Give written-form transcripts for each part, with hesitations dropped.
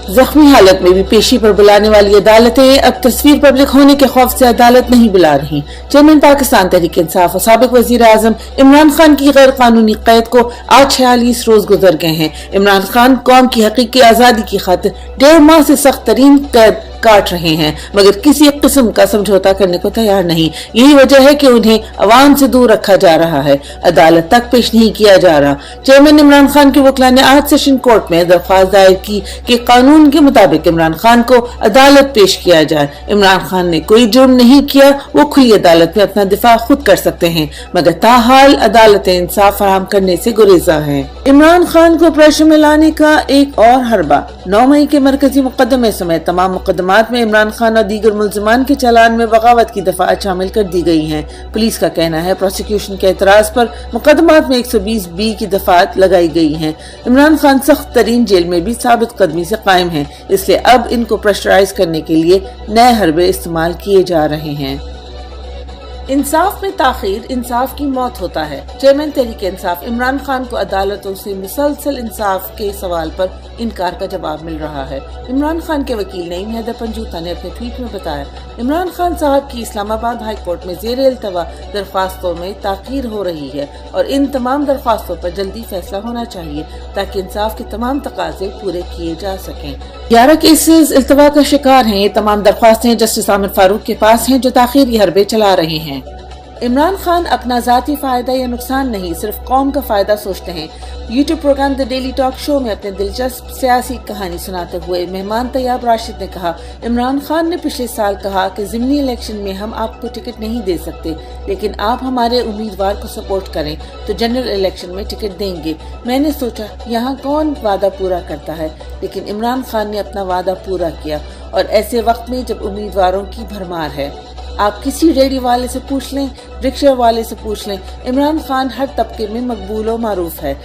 जख्मी हालत में भी पेशी पर बुलाने वाली अदालतें अब तस्वीर पब्लिक होने के खौफ से अदालत नहीं बुला रही। चेयरमैन पाकिस्तान तहरीक इंसाफ और साबिक वजीर आजम इमरान खान की गैर कानूनी कैद को आज 46 रोज गुजर गए हैं। इमरान खान कौम की हकीकी आजादी की खातिर 1.5 माह से सख्त तरीन कैद काट रहे हैं, मगर किसी किस्म का समझौता करने को तैयार नहीं। यही वजह है कि उन्हें अवाम से दूर रखा जा रहा है, अदालत तक पेश नहीं किया जा रहा। चेयरमैन इमरान खान के वकील ने आज सेशन कोर्ट में दरख्वास्त दायर की कि कानून के मुताबिक इमरान खान को अदालत पेश किया जाए। इमरान खान ने कोई जुर्म नहीं किया, वो खुली अदालत में अपना दिफा खुद कर सकते हैं, मगर ताहाल अदालतें इंसाफ फराहम करने से गुरेजा हैं। इमरान खान को प्रेशर में लाने का एक और हरबा। 9 मई के मरकजी मुकदमे समेत तमाम मुकदमात में इमरान खान और दीगर मुल्जिमान के चालान में बगावत की दफात शामिल कर दी गई हैं। पुलिस का कहना है प्रोसिक्यूशन के एतराज पर मुकदमात में 120B की दफात लगाई गई हैं। इमरान खान सख्त तरीन जेल में भी साबित कदमी से कायम हैं, इसलिए अब इनको प्रेशराइज करने के लिए नए हरबे इस्तेमाल किए जा रहे हैं। इंसाफ में ताखीर इंसाफ की मौत होता है। चेयरमैन तहरीक इंसाफ इमरान खान को अदालतों से मुसलसल इंसाफ के सवाल पर इनकार का जवाब मिल रहा है। इमरान खान के वकील नईम हैदर पंजूता ने अपने ट्वीट में बताया, इमरान खान साहब की इस्लामाबाद हाई कोर्ट में ज़ेर इल्तवा दरख्वास्तों में ताखीर हो रही है और इन तमाम दरख्वास्तों पर जल्दी फैसला होना चाहिए ताकि इंसाफ के तमाम तकाजे पूरे किए जा सकें। 11 केसेस इल्तवा का शिकार हैं। ये तमाम दरख्वास्तें जस्टिस आमिर फारूक के पास हैं जो ताखीरी हरबे चला रहे हैं। इमरान खान अपना जाती फायदा या नुकसान नहीं, सिर्फ कौम का फायदा सोचते हैं। YouTube program the daily talk show में अपने दिलचस्प सियासी कहानी सुनाते हुए मेहमान तैयब राशिद ने कहा, इमरान खान ने पिछले साल कहा कि ज़िमनी इलेक्शन में हम आपको टिकट नहीं दे सकते, लेकिन आप हमारे उम्मीदवार को सपोर्ट करें तो जनरल इलेक्शन में टिकट देंगे। मैंने सोचा यहाँ कौन वादा पूरा करता है, लेकिन इमरान खान ने अपना वादा पूरा किया, और ऐसे वक्त में जब उम्मीदवारों की भरमार है। आप किसी रेडी वाले से पूछ लें, रिक्शा वाले से पूछ लें, इमरान खान हर तबके में मकबूल और मारूफ है।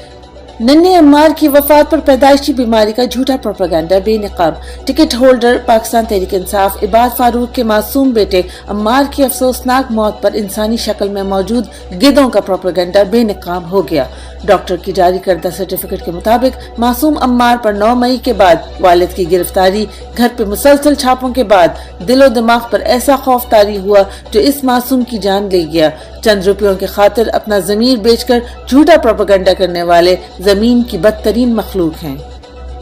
नन्हे अम्मार की वफात पर पैदाइशी बीमारी का झूठा प्रोपेगेंडा बेनकाब। टिकट होल्डर पाकिस्तान तहरीक इंसाफ इबाद फारूक के मासूम बेटे अम्मार की अफसोसनाक मौत पर इंसानी शक्ल में मौजूद गिद्धों का प्रोपेगेंडा बेनकाब हो गया। डॉक्टर की जारी करदा सर्टिफिकेट के मुताबिक मासूम अम्मार पर 9 मई के बाद वालिद की गिरफ्तारी, घर पे मुसलसल छापों के बाद दिलो दिमाग पर ऐसा खौफ तारी हुआ जो इस मासूम की जान ले गया। चंद रुपयों के खातिर अपना ज़मीर बेचकर झूठा प्रोपेगेंडा करने वाले ज़मीन की बदतरीन मखलूक हैं।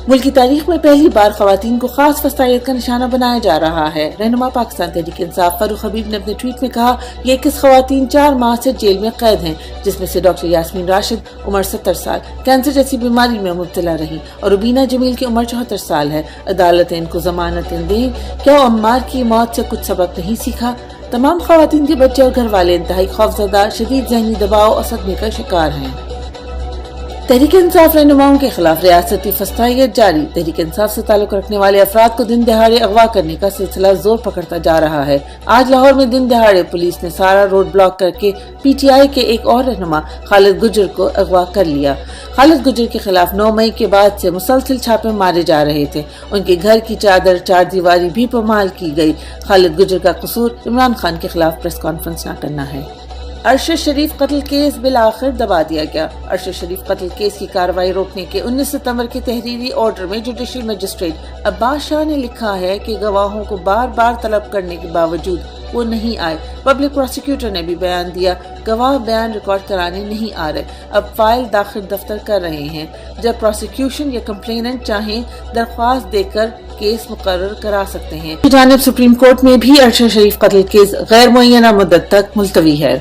मुल्क की तारीख में पहली बार खवातीन को खास वसायत का निशाना बनाया जा रहा है। रहनुमा पाकिस्तान तहरीक इंसाफ फारूक हबीब ने अपने ट्वीट में कहा, ये 21 खवातीन 4 माह से जेल में कैद हैं, जिसमें से डॉक्टर यास्मीन राशिद उम्र 70 साल कैंसर जैसी बीमारी में मुब्तला रही और रुबीना जमील की उम्र 74 साल है। अदालतें इनको जमानतें दें। क्या अम्मार की मौत से कुछ सबक नहीं सीखा? तमाम खवातीन के बच्चे और घर वाले इंतहाई खौफजदा, शदीद ज़हनी दबाव और सदमे का शिकार हैं। तहरीक इंसाफ रहनुमाओं के खिलाफ रियासती फसाइयत जारी। तहरीक इंसाफ से ताल्लुक रखने वाले अफराद को दिन दहाड़े अगवा करने का सिलसिला जोर पकड़ता जा रहा है। आज लाहौर में दिन दहाड़े पुलिस ने सारा रोड ब्लॉक करके PTI के एक और रहनुमा खालिद गुजर को अगवा कर लिया। खालिद गुजर के खिलाफ 9 मई के बाद से मुसलसल छापे मारे जा रहे थे। उनके घर की चादर चार दीवारी भी पामाल की गई। खालिद गुजर का कसूर इमरान खान के खिलाफ प्रेस कॉन्फ्रेंस न करना है। अरशद शरीफ कत्ल केस बिल आखिर दबा दिया गया। अरशद शरीफ कत्ल केस की कार्रवाई रोकने के 19 सितंबर के तहरीरी ऑर्डर में जुडिशल मजिस्ट्रेट अब्बास शाह ने लिखा है कि गवाहों को बार बार तलब करने के बावजूद वो नहीं आए। पब्लिक प्रोसिक्यूटर ने भी बयान दिया, गवाह बयान रिकॉर्ड कराने नहीं आ रहे, अब फाइल दाखिल दफ्तर कर रहे हैं। जब प्रोसिक्यूशन या कंप्लेनेंट चाहें दरख्वास्त देकर केस मुकर्रर करा सकते हैं। जानिब सुप्रीम कोर्ट में भी अरशद शरीफ कत्ल केस गैर मुअय्यना मुद्दत तक मुलतवी है।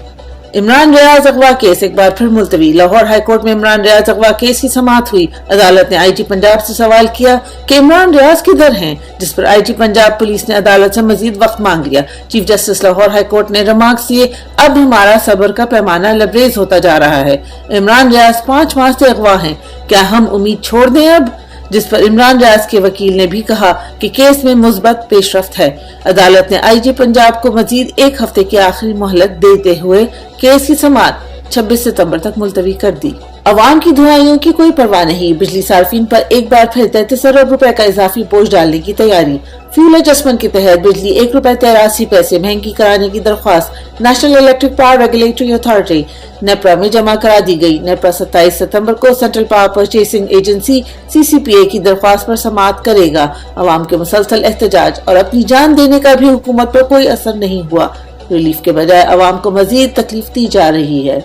इमरान रियाज अगवा केस एक बार फिर मुलतवी। लाहौर हाई कोर्ट में इमरान रियाज अगवा केस की समाअत हुई। अदालत ने IG पंजाब से सवाल किया कि इमरान रियाज किधर हैं, जिस पर IG पंजाब पुलिस ने अदालत से मजीद वक्त मांग लिया। Chief justice Lahore high court ने रिमार्क्स दिए, अब हमारा सब्र का पैमाना लबरेज होता जा रहा है। इमरान रियाज 5 माह से अगवा हैं, क्या हम उम्मीद छोड़ दें अब? जिस पर इमरान रियाज के वकील ने भी कहा कि केस में मुस्बत पेशरफ्त है। अदालत ने IG पंजाब को मजीद 1 हफ्ते की आखिरी मोहलत देते हुए केस की समाअत 26 सितंबर तक मुलतवी कर दी। عوام کی دعائیوں کی کوئی پرواہ نہیں، بجلی صارفین پر ایک بار پھر 33 ارب روپے کا اضافی بوجھ ڈالنے کی تیاری۔ فیول ایڈجسٹمنٹ کے تحت بجلی 1 روپے 83 پیسے مہنگی کرانے کی درخواست national electric power regulatory authority NEPRA میں جمع کرا دی گئی۔ نیپرا 27 ستمبر کو central power purchasing agency CCPA کی درخواست پر سماعت کرے گا۔ عوام کے مسلسل احتجاج اور اپنی جان دینے کا بھی حکومت پر کوئی اثر نہیں ہوا، ریلیف کے بجائے عوام کو مزید تکلیف دی جا رہی ہے۔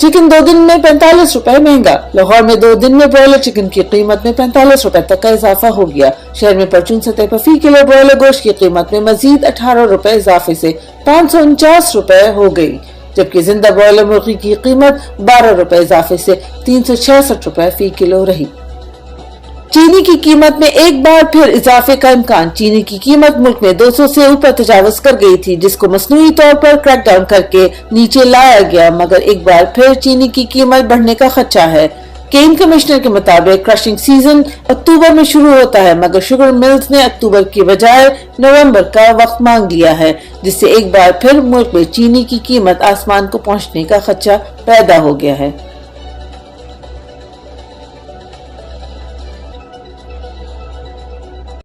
چکن 2 دن میں 45 روپے مہنگا۔ لاہور میں 2 دن میں برائلر چکن کی قیمت میں 45 روپے تک کا اضافہ ہو گیا۔ شہر میں پرچون سطح پر فی کلو برائلر گوشت کی قیمت میں مزید 18 روپے اضافے سے 549 روپے ہو گئی، جبکہ زندہ برائلر مرغی کی قیمت 12 روپے اضافے سے 366 روپے فی کلو رہی۔ چینی کی قیمت میں ایک بار پھر اضافے کا امکان۔ چینی کی قیمت ملک میں 200 سے اوپر تجاوز کر گئی تھی، جس کو مصنوعی طور پر کریک ڈاؤن کر کے نیچے لایا گیا، مگر ایک بار پھر چینی کی قیمت بڑھنے کا خدشہ ہے۔ کین کمشنر کے مطابق کرشنگ سیزن اکتوبر میں شروع ہوتا ہے، مگر شوگر ملز نے اکتوبر کی بجائے نومبر کا وقت مانگ لیا ہے، جس سے ایک بار پھر ملک میں چینی کی قیمت آسمان کو پہنچنے کا خدشہ پیدا ہو گیا ہے۔